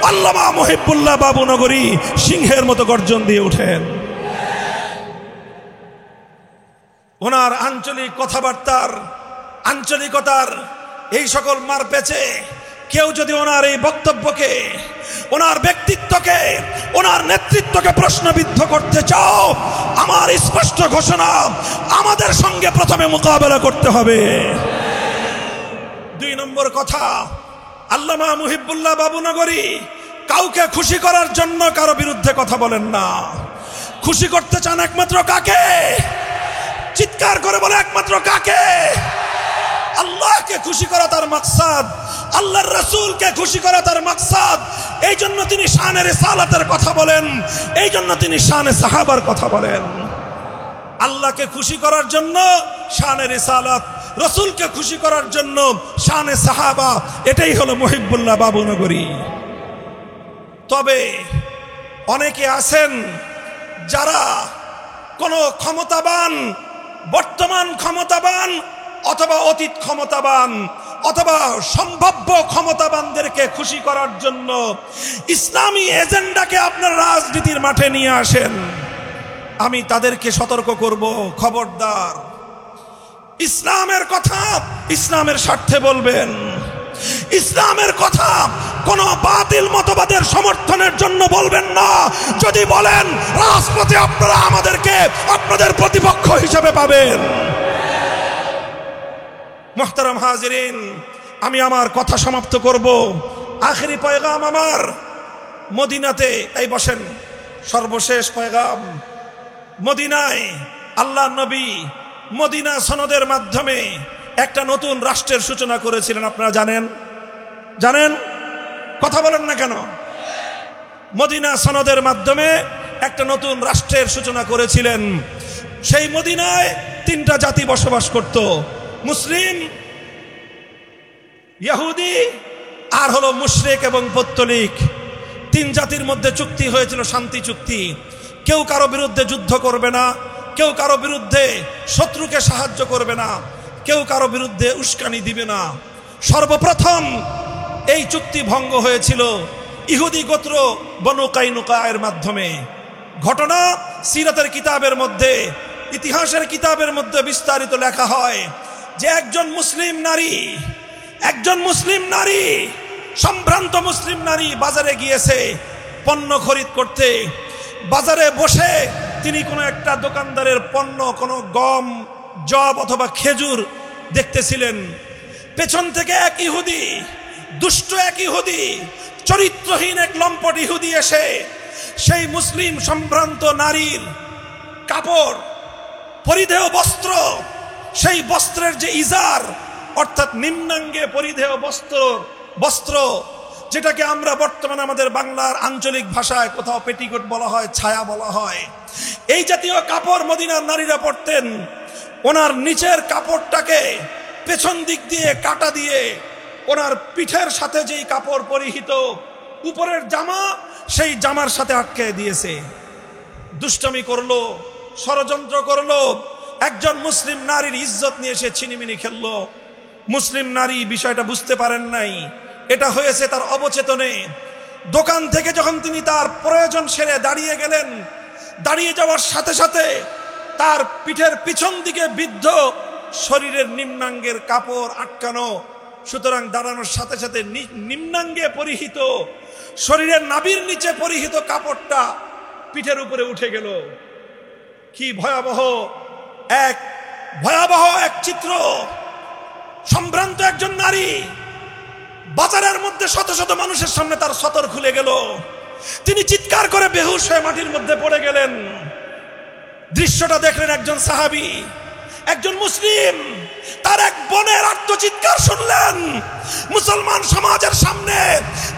আল্লামা মুহিবুল্লাহ বাবুনগরী সিংহের মতো গর্জন দিয়ে ওঠেন। ওনার আঞ্চলিক কথাবার্তার, আঞ্চলিকতার এই সকল মার পেছে কেউ যদি ওনার এই বক্তব্যকে, ওনার ব্যক্তিত্বকে, ওনার নেতৃত্বকে প্রশ্নবিদ্ধ করতে চাও, আমার স্পষ্ট ঘোষণা, আমাদের সঙ্গে প্রথমে মোকাবেলা করতে হবে। 2 নম্বর কথা, আল্লামা মুহিবুল্লাহ বাবুনগরী কাউকে খুশি করার জন্য কারো বিরুদ্ধে কথা বলেন না। খুশি করতে চান একমাত্র কাকে? চিৎকার করে বলে একমাত্র কাকে? আল্লাহকে খুশি করা তার মাকসাদ, আল্লাহর রাসূলকে খুশি করা তার মাকসাদ। এই জন্য তিনি শানে রিসালাতের কথা বলেন, এই জন্য তিনি শানে সাহাবার কথা বলেন। আল্লাহকে খুশি করার জন্য শানে রিসালাত, রাসূলকে খুশি করার জন্য শানে সাহাবা, এটাই হলো মুহিবুল্লাহ বাবুনগরী। তবে অনেকে আছেন যারা কোন ক্ষমতাবান, বর্তমান ক্ষমতাবান অথবা অতীত ক্ষমতাবান অথবা সম্ভাব্য ক্ষমতাবানদেরকে খুশি করার জন্য ইসলামী এজেন্ডাকে আপনার রাজনীতির মাঠে নিয়ে আসেন। আমি তাদেরকে সতর্ক করব, খবরদার, ইসলামের কথা ইসলামের স্বার্থে বলবেন। ইসলামের কথা কোন বাতিল মতবাদের সমর্থনের জন্য বলবেন না। যদি বলেন রাজপথে আপনারা আমাদেরকে আপনাদের প্রতিপক্ষ হিসেবে পাবেন। মুহতারাম হাজিরিন, আমি আমার কথা সমাপ্ত করব। আখেরি পয়গাম আমার মদিনাতে, এই বসেন, সর্বশেষ পয়গাম মদিনায়। আল্লাহ নবী মদিনা সনদের মাধ্যমে একটা নতুন রাষ্ট্রের সূচনা করেছিলেন। আপনারা জানেন? জানেন? কথা বলেন না কেন? মদিনা সনদের মাধ্যমে একটা নতুন রাষ্ট্রের সূচনা করেছিলেন। সেই মদিনায় তিনটা জাতি বসবাস করত, মুসলিম, ইহুদি আর হলো মুশরিক এবং পৌত্তলিক। তিন জাতির মধ্যে চুক্তি হয়েছিল, শান্তি চুক্তি। কেউ কারো বিরুদ্ধে যুদ্ধ করবে না, কেউ কারো বিরুদ্ধে শত্রুকে সাহায্য করবে না, কেউ কারো বিরুদ্ধে উস্কানি দিবে না। সর্বপ্রথম এই চুক্তি ভঙ্গ হয়েছিল ইহুদি গোত্র বনু কাইনুকায়ের মাধ্যমে। ঘটনা সিরাতের কিতাবের মধ্যে, ইতিহাসের কিতাবের মধ্যে বিস্তারিত লেখা হয় যে একজন মুসলিম নারী, সম্ভ্রান্ত মুসলিম নারী বাজারে গিয়েছে পণ্য খরিদ করতে। বাজারে বসে তিনি কোনো একটা দোকানদারের পণ্য, কোনো গম, জব অথবা খেজুর দেখতেছিলেন। পেছন থেকে এক ইহুদি, দুষ্ট এক ইহুদি, চরিত্রহীন এক লম্পট ইহুদি এসে সেই মুসলিম সম্ভ্রান্ত নারীর কাপড়, পরিধেয় বস্ত্র, সেই বস্ত্রের যে ইজার অর্থাৎ নিম্নাঙ্গে পরিধেয় বস্ত্র, যেটাকে আমরা বর্তমানে আমাদের বাংলার আঞ্চলিক ভাষায় কোথাও পেটিকোট বলা হয়, ছায়া বলা হয়, এই জাতীয় কাপড় মদিনার নারীরা পরতেন। ওনার নিচের কাপড়টাকে পেছন দিক দিয়ে কাটা দিয়ে ওনার পিঠের সাথে যেই কাপড় পরিহিত উপরের জামা, সেই জামার সাথে আটকে দিয়েছে। দুষ্টামি করলো, ষড়যন্ত্র করলো, একজন মুসলিম নারীর ইজ্জত নিয়ে সে ছিনিমিনি খেললো। মুসলিম নারী বিষয়টা বুঝতে পারেন নাই, এটা হয়েছে তার অবচেতনে। দোকান থেকে যখন তিনি তার প্রয়োজন সেরে দাঁড়িয়ে গেলেন, দাঁড়িয়ে যাওয়ার সাথে সাথে তার পিঠের পিছন দিকে বিদ্ধ, শরীরের নিম্নাঙ্গের কাপড় আটকানো, সুতরাং দাঁড়ানোর সাথে সাথে নিম্নাঙ্গে পরিহিত, শরীরের নাভির নিচে পরিহিত কাপড়টা পিঠের উপরে উঠে গেল। কি ভয়াবহ এক চিত্র! সম্ভ্রান্ত একজন নারী বাজারের মধ্যে শত শত মানুষের সামনে তার সতর খুলে গেল। তিনি চিৎকার করে বেহুশ হয়ে মাটির মধ্যে পড়ে গেলেন। দৃশ্যটা দেখলেন একজন সাহাবী, একজন মুসলিম, তার এক বোনের আর্তচিৎকার শুনলেন। মুসলমান সমাজের সামনে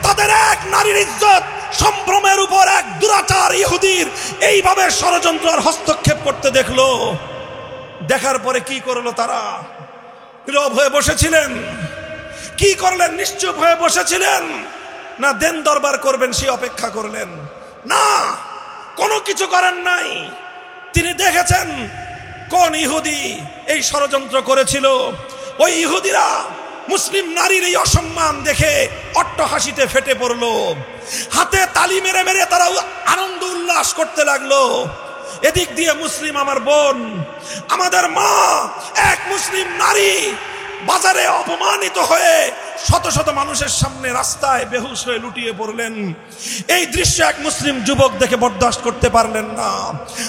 তাদের এক নারীর ইজ্জত সম্ভ্রমের উপর এক দুরাচার ইহুদির এইভাবে ষড়যন্ত্র আর হস্তক্ষেপ করতে দেখলো। দেখার পরে কি করলো তারা? নীরব হয়ে বসেছিলেন। কি করলেন? নিশ্চুপ হয়ে বসেছিলেন না দেন দরবার করবেন সেই অপেক্ষা করলেন? না, কোনো কিছু করেন নাই। তিনি দেখেছেন কোন ইহুদি এই ষড়যন্ত্র করেছিল। ওই ইহুদিরা মুসলিম নারীর এই অসম্মান দেখে অট্টহাসিতে ফেটে পড়ল। হাতে তালি মেরে মেরে তারা আনন্দ উল্লাস করতে লাগলো। এদিক দিয়ে মুসলিম আমার বোন, আমাদের মা, এক মুসলিম নারী বাজারে অপমানিত হয়ে শত শত মানুষের সামনে রাস্তায় বেহুশ হয়ে লুটিয়ে পড়লেন। এই দৃশ্য এক মুসলিম যুবক দেখে বরদাস্ত করতে পারলেন না।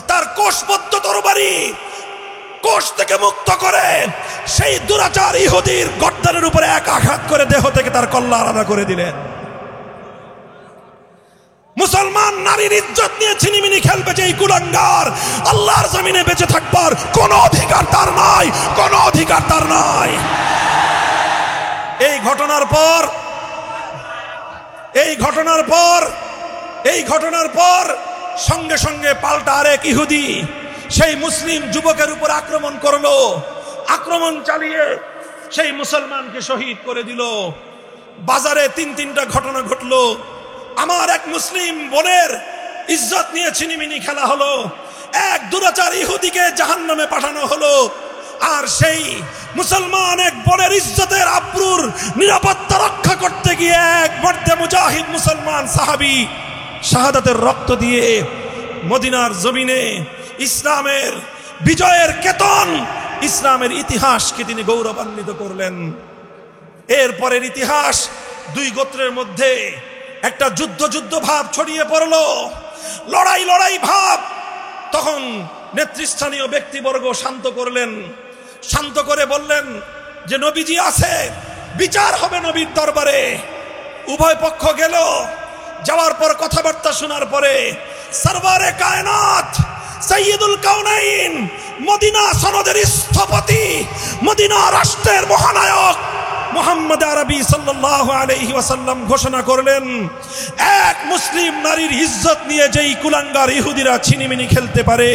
তার কোষবদ্ধ তরবারি কোষ থেকে মুক্ত করে সেই দুরাচার ইহুদির গর্দানের উপরে এক আঘাত করে দেহ থেকে তার কল্লা আলাদা করে দিলেন। মুসলমান নারীর ইজ্জত নিয়ে ছিনিমিনি খেলবে যে এই কুলাঙ্গার, আল্লাহর জমিনে বেঁচে থাকবার কোনো অধিকার তার নাই, কোনো অধিকার তার নাই। এই ঘটনার পর সঙ্গে সঙ্গে পাল্টা আরেক ইহুদি সেই মুসলিম যুবকের উপর আক্রমণ করলো। আক্রমণ চালিয়ে সেই মুসলমানকে শহীদ করে দিল। বাজারে তিনটা ঘটনা ঘটলো। আমার এক মুসলিম বোনের ইজ্জত নিয়ে ছিনিমিনি খেলা হলো, এক দুরাচার ইহুদিকে জাহান্নামে পাঠানো হলো, আর সেই মুসলমান এক বোনের ইজ্জতের আব্রুর নিরাপত্তা রক্ষা করতে গিয়ে এক মর্দে মুজাহিদ মুসলমান সাহাবী শাহাদাতের রক্ত দিয়ে মদিনার জমিনে ইসলামের বিজয়ের কেতন, ইসলামের ইতিহাসকে তিনি গৌরবান্বিত করলেন। এরপরের ইতিহাস, দুই গোত্রের মধ্যে একটা যুদ্ধ ভাব ছড়িয়ে পড়ল, লড়াই ভাব। তখন নেতৃস্থানীয় ব্যক্তিবর্গ শান্ত করলেন, শান্ত করে বললেন যে নবীজি আছে, বিচার হবে নবীর দরবারে। উভয় পক্ষ গেল, যাওয়ার পর কথাবার্তা শোনার পরে সরওয়ারে কায়নাত সাইয়্যিদুল কাউনাইন, মদিনা সনদের স্থপতি, মদিনা রাষ্ট্রের মহানায়ক মুহাম্মদ আরবি সাল্লাল্লাহু আলাইহি ওয়াসাল্লাম ঘোষণা করলেন, এক মুসলিম নারীর ইজ্জত নিয়ে যেই কুলাঙ্গার ইহুদিরা ছিনিমিনি খেলতে পারে,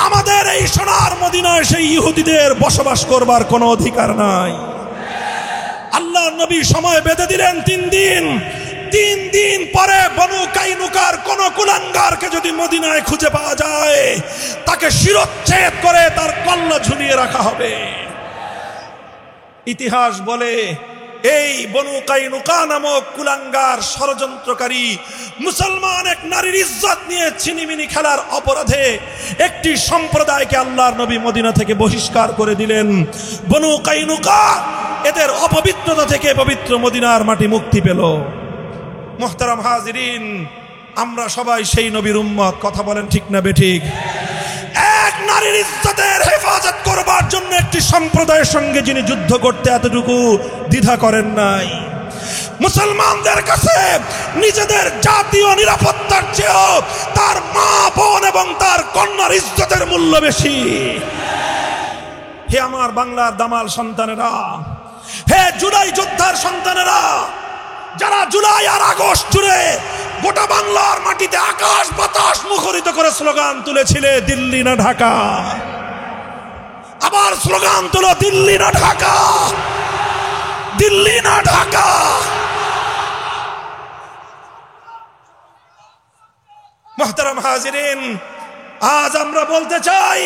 আমাদের এই সোনার মদিনায় সেই ইহুদিদের বসবাস করবার কোনো অধিকার নাই। আল্লাহর নবী সময় বেঁধে দিলেন 3 দিন। 3 দিন পরে বনু কাইনুকার কোন কুলাঙ্গারকে যদি মদিনায় খুঁজে পাওয়া যায়, তাকে শিরচ্ছেদ করে তার কল্লা ঝুলিয়ে রাখা হবে। ইতিহাস বলে এই বনু কাইনুকা নামক কুলাঙ্গার ষড়যন্ত্রকারী মুসলমান এক নারীর ইজ্জত নিয়ে ছিনিমিনি খেলার অপরাধে একটি সম্প্রদায়কে আল্লাহর নবী মদিনা থেকে বহিষ্কার করে দিলেন। বনু কাইনুকা এদের অপবিত্রতা থেকে পবিত্র মদিনার মাটি মুক্তি পেল। মুহতারাম হাজিরিন, আমরা সবাই সেই নবীর উম্মত। কথা বলেন ঠিক না বেঠিক? এক নারীর ইজ্জতের হেফাজত করবার জন্য একটি সম্প্রদায়ের সঙ্গে যিনি যুদ্ধ করতে এতটুকু দ্বিধা করেন নাই, মুসলমানদের কাছে নিজেদের জাতীয় নিরাপত্তার চেয়েও তার মা বোন এবং তার কন্যার ইজ্জতের মূল্য বেশি। হে আমার বাংলার দামাল সন্তানেরা, হে জুলাই যোদ্ধার সন্তানেরা, যারা জুলাই আর আগস্ট জুড়ে গোটা বাংলার মাটিতে আকাশ বাতাস মুখরিত করে স্লোগান তুলেছিলে, দিল্লি না ঢাকা। আবার স্লোগান তুলো, দিল্লি না ঢাকা, দিল্লি না ঢাকা। মুহতারাম হাজিরিন, আজ আমরা বলতে চাই,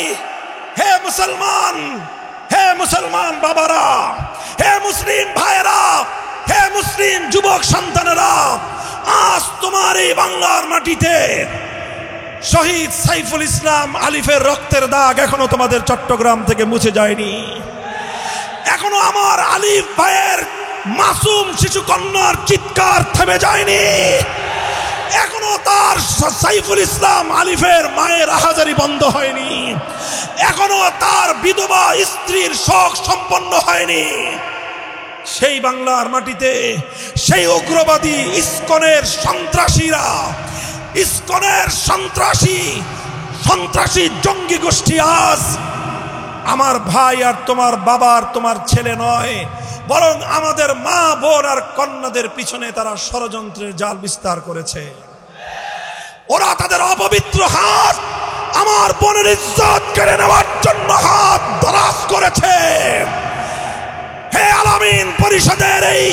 হে মুসলমান, হে মুসলমান বাবারা, হে মুসলিম ভাইয়েরা, হে মুসলিম যুবক সন্তানেরা, আজ তোমার এই বাংলার মাটিতে শহীদ সাইফুল ইসলাম আলিফের রক্তের দাগ এখনো তোমাদের চট্টগ্রাম থেকে মুছে যায়নি। এখনো আমার আলিফ ভাইয়ের মাসুম শিশু কন্যার চিৎকার থেমে যায়নি। এখনো তার সাইফুল ইসলাম আলিফের মায়ের আহাজারি বন্ধ হয়নি। এখনো তার বিধবা স্ত্রীর শোক সম্পন্ন হয়নি। সেই বাংলার মাটিতে সেই উগ্রবাদী ইসকনের সন্ত্রাসীরা, ইসকনের সন্ত্রাসী জঙ্গি গোষ্ঠী আজ আমার ভাই আর তোমার বাবার, তোমার ছেলে নয়, বরং আমাদের মা বোন আর কন্যাদের পিছনে তারা ষড়যন্ত্রের জাল বিস্তার করেছে। ওরা তাদের অপবিত্র হাত আমার বোনের ইজ্জত কেড়ে নেওয়ার জন্য হাত দরাজ করেছে। হে আলামিন পরিষদের এই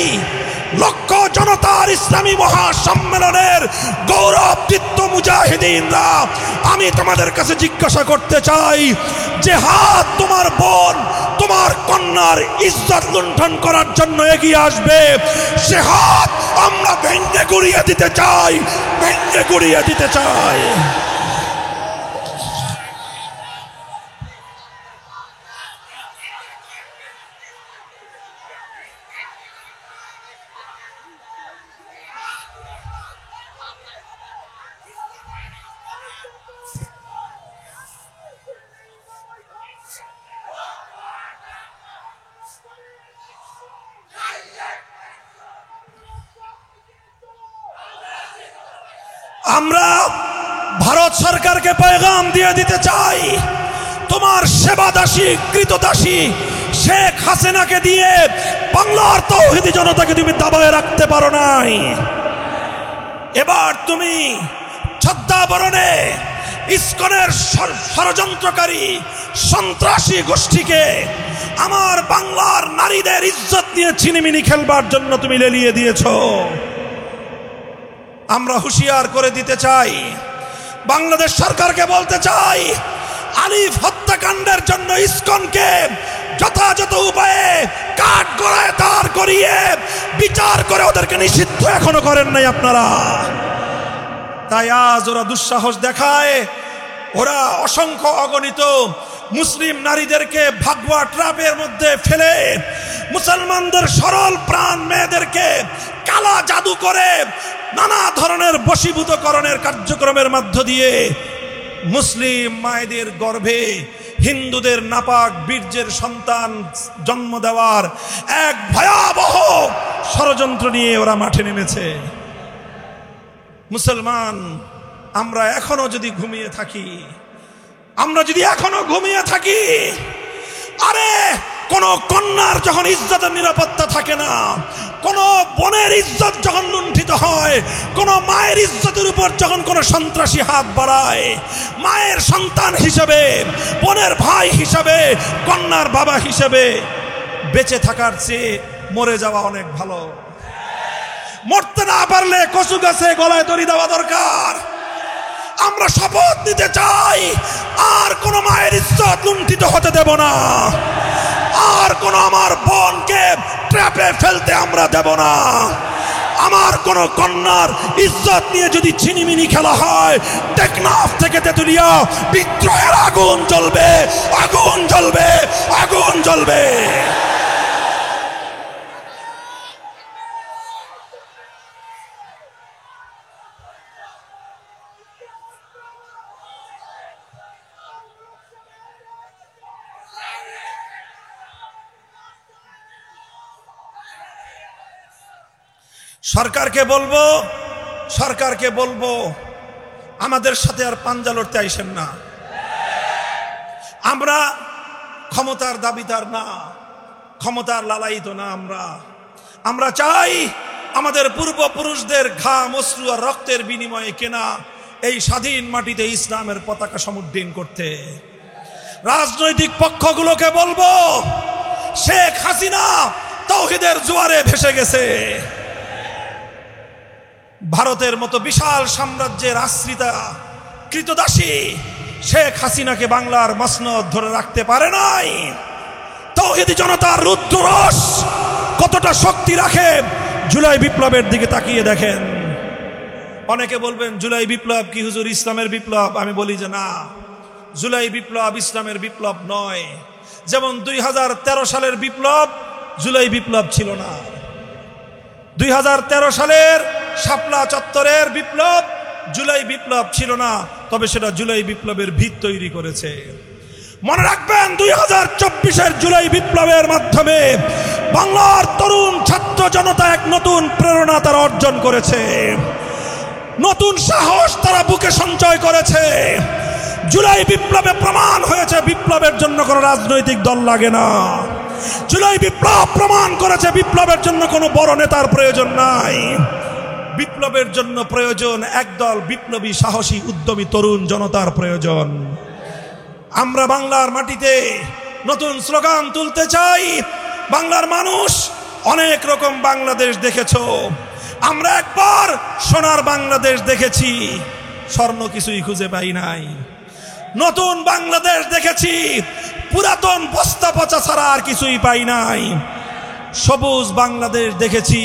লক্ষ জনতার ইসলামী মহাসম্মেলনের গৌরবদীপ্ত মুজাহিদিনরা, আমি তোমাদের কাছে জিজ্ঞাসা করতে চাই, যে হাত তোমার বোন, তোমার কন্যার ইজ্জত লুণ্ঠন করার জন্য এগিয়ে আসবে, সে হাত আমরা ভেঙে গুড়িয়ে দিতে চাই, ভেঙে গুড়িয়ে দিতে চাই। আমরা ভারত সরকারকে পয়গাম দিয়ে দিতে চাই, তোমার সেবাদাসী কৃতদাসী শেখ হাসিনাকে দিয়ে বাংলার তৌহিদি জনতাকে তুমি দাবায় রাখতে পারো নাই। এবার তুমি ছদ্মাবরণে ইসকনের ষড়যন্ত্রকারী সন্ত্রাসী গোষ্ঠীকে আমার বাংলার নারীদের ইজ্জত নিয়ে ছিনিমিনি খেলবার জন্য তুমি লেলিয়ে দিয়েছ। আমরা হুঁশিয়ার করে দিতে চাই, বাংলাদেশ সরকারকে বলতে চাই, আলিফ হত্যাকাণ্ডের জন্য ইসকনকে যথাযথ উপায়ে কাঠগড়ায় দাঁড় করিয়ে বিচার করে ওদেরকে নিষিদ্ধ এখনো করেন নাই আপনারা। তাই আজ ওরা দুঃসাহস দেখায়, ওরা অসংখ্য অগণিত মুসলিম নারীদেরকে ভাগওয়া ট্রাপের মধ্যে ফেলে মুসলমানদের সরল প্রাণ মেয়েদেরকে কালা জাদু করে নানা ধরনের বশীভূতকরণের কার্যক্রমের মধ্য দিয়ে মুসলিম মায়েদের গর্ভে হিন্দুদের নাপাক বীর্যের সন্তান জন্ম দেওয়ার এক ভয়াবহ ষড়যন্ত্র নিয়ে ওরা মাঠে নেমেছে। মুসলমান, আমরা এখনো যদি ঘুমিয়ে থাকি, আরে কোন কন্যার যখন ইজ্জতের নিরাপত্তা থাকে না, কোন বোনের ইজ্জত যখন লুণ্ঠিত হয়, কোন মায়ের ইজ্জতের উপর যখন কোন সন্ত্রাসী হাত বাড়ায়, মায়ের সন্তান হিসেবে, বোনের ভাই হিসেবে, কন্যার বাবা হিসেবে বেঁচে থাকার চেয়ে মরে যাওয়া অনেক ভালো। মরতে না পারলে কচু গাছে গলায় দড়ি দেওয়া দরকার। আমরা শপথ নিতে চাই, আর কোন মায়ের ইজ্জত লুণ্ঠিত হতে দেব না, আর কোন আমার বোনকে ট্র্যাপে ফেলতে আমরা দেব না। আমার কোন কন্যার ইজ্জত নিয়ে যদি ছিনিমিনি খেলা হয়, টেকনাফ থেকে তেতুলিয়া বিদ্রোহের আগুন জ্বলবে, আগুন জ্বলবে, আগুন জ্বলবে। সরকারকে বলবো আমাদের সাথে আর পাঞ্জা লড়তে আইসেন না। আমরা ক্ষমতার দাবিদার না, ক্ষমতার লালায়িত না। আমরা চাই আমাদের পূর্বপুরুষদের ঘাম, অশ্রু আর রক্তের বিনিময়ে কেনা এই স্বাধীন মাটিতে ইসলামের পতাকা সমুদ্দিন করতে। রাজনৈতিক পক্ষগুলোকে বলবো, শেখ হাসিনা তাওহীদের জোয়ারে ভেসে গেছে। ভারতের মতো বিশাল সাম্রাজ্যের আশ্রিতা কৃতদাসী শেখ হাসিনাকে বাংলার মসনদ ধরে রাখতে পারে নাই। তাওহীদি জনতার রুদ্ররস কতটা শক্তি রাখে জুলাই বিপ্লবের দিকে তাকিয়ে দেখেন। অনেকে বলবেন জুলাই বিপ্লব কি হুজুর ইসলামের বিপ্লব? আমি বলি যে না, জুলাই বিপ্লব ইসলামের বিপ্লব নয়। যেমন 2013 সালের বিপ্লব জুলাই বিপ্লব ছিল না। 2013 সালের শাপলা চত্বরের বিপ্লব জুলাই বিপ্লব ছিল না, তবে সেটা জুলাই বিপ্লবের ভিত তৈরি করেছে। মনে রাখবেন 2024-এর জুলাই বিপ্লবের মাধ্যমে বাংলার তরুণ ছাত্র জনতা এক নতুন প্রেরণা তারা অর্জন করেছে, নতুন সাহস তারা বুকে সঞ্চয় করেছে। জুলাই বিপ্লবে প্রমাণ হয়েছে বিপ্লবের জন্য কোনো রাজনৈতিক দল লাগে না। জুলাই বিপ্লব প্রমাণ করেছে বিপ্লবের জন্য কোনো বড় নেতার প্রয়োজন নাই। বিপ্লবের জন্য প্রয়োজন একদল বিপ্লবী, সাহসী, উদ্যমী তরুণ জনতার প্রয়োজন। আমরা বাংলার মাটিতে নতুন স্লোগান তুলতে চাই। বাংলার মানুষ অনেক রকম বাংলাদেশ দেখেছো, আমরা একবার সোনার বাংলাদেশ দেখেছি, স্বর্ণ কিছুই খুঁজে পাই নাই। নতুন বাংলাদেশ দেখেছি, পুরাতন বস্তা পচা ছাড়া আর কিছুই পাই নাই। সবুজ বাংলাদেশ দেখেছি,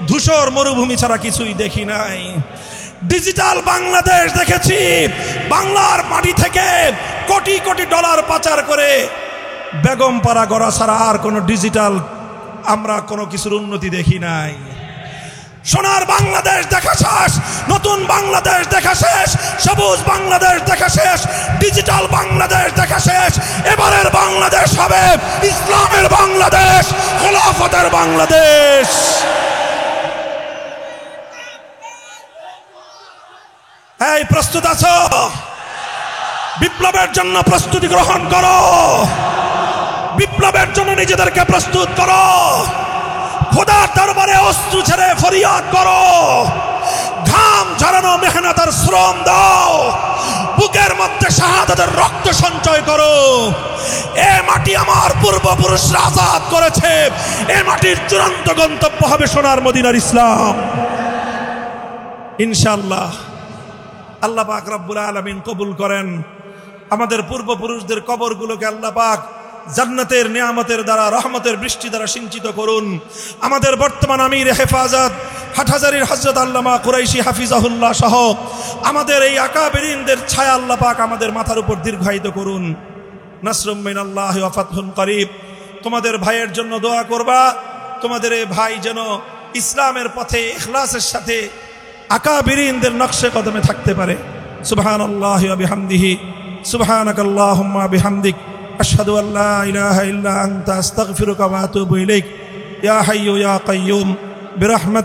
ধূসর মরুভূমি ছাড়া কিছুই দেখি নাই। ডিজিটাল বাংলাদেশ দেখেছি, বাংলার মাটি থেকে কোটি কোটি ডলার পাচার করে বেগমপাড়া গড়া ছাড়া আর কোনো ডিজিটাল আমরা কোনো কিছুর উন্নতি দেখি নাই। সোনার বাংলাদেশ দেখা শেষ, নতুন বাংলাদেশ দেখা শেষ, সবুজ বাংলাদেশ দেখা শেষ, ডিজিটাল বাংলাদেশ দেখা শেষ। এবারের বাংলাদেশ হবে ইসলামের বাংলাদেশ, খেলাফতের বাংলাদেশ। এই প্রস্তুত আছো? বিপ্লবের জন্য প্রস্তুতি গ্রহণ করো, বিপ্লবের জন্য নিজেদেরকে প্রস্তুত করো। খোদার দরবারে অশ্রু ছেড়ে ফরিয়াদ করো, ঘাম ঝরানো মেহনত আর শ্রম দাও, বুকের মধ্যে শাহাদাতের রক্ত সঞ্চয় করো। এ মাটি আমার পূর্বপুরুষরা আজাদ করেছে, এ মাটির চূড়ান্ত গন্তব্য হবে সোনার মদিনার ইসলাম ইনশাআল্লাহ। আল্লাহ পাক রব্বুল আলামিন কবুল করেন। আমাদের পূর্বপুরুষদের কবরগুলোকে আল্লাহ পাক জান্নাতের নিয়ামতের দ্বারা, রহমতের বৃষ্টি দ্বারা সিঞ্চিত করুন। আমাদের বর্তমান আমির হেফাজত হাটহাজারীর হযরত আল্লামা কুরাইশি হাফিজাহুল্লাহ সহ আমাদের এই আকাবেরিনদের ছায়া আল্লাহ পাক আমাদের মাথার উপর দীর্ঘায়িত করুন। নাসরুম মিনাল্লাহি ওয়া ফাতহুন করিব। তোমাদের ভাইয়ের জন্য দোয়া করবা, তোমাদের এই ভাই যেন ইসলামের পথে ইখলাসের সাথে আকাবেরিনদের নকশে কদমে থাকতে পারে। সুবহানাল্লাহি ওয়া বিহামদিহি, সুবহানাকাল্লাহুম্মা বিহামদিক, আশহাদু আল্লা ইলাহা ইল্লা আনতা আস্তাগফিরুকা ওয়া আতুবু ইলাইক। ইয়া হাইয়্যু ইয়া কাইয়্যুম বিরহমাত